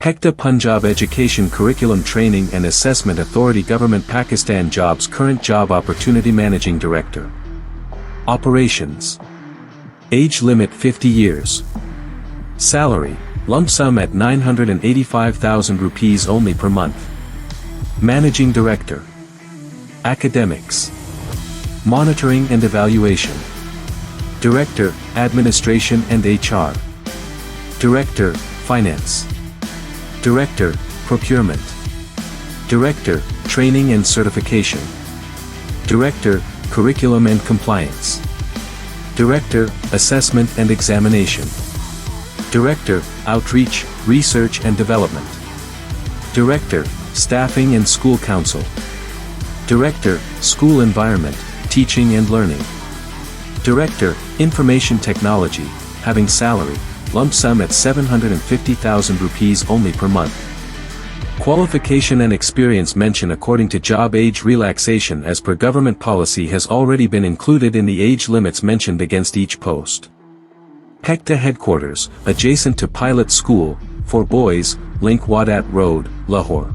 PECTAA Punjab Education Curriculum Training and Assessment Authority Government Pakistan Jobs Current Job Opportunity Managing Director. Operations. Age limit 50 years. Salary, lump sum at 985,000 rupees only per month. Managing Director. Academics. Monitoring and Evaluation. Director, Administration and HR. Director, Finance. Director, Procurement. Director, Training and Certification. Director, Curriculum and Compliance. Director, Assessment and Examination. Director, Outreach, Research and Development. Director, Staffing and School Council. Director, School Environment, Teaching and Learning. Director, Information Technology, having salary, lump sum at 750,000 rupees only per month. Qualification and experience mention according to job age relaxation as per government policy has already been included in the age limits mentioned against each post. PECTAA Headquarters, adjacent to Pilot School, for boys, link Wahdat Road, Lahore.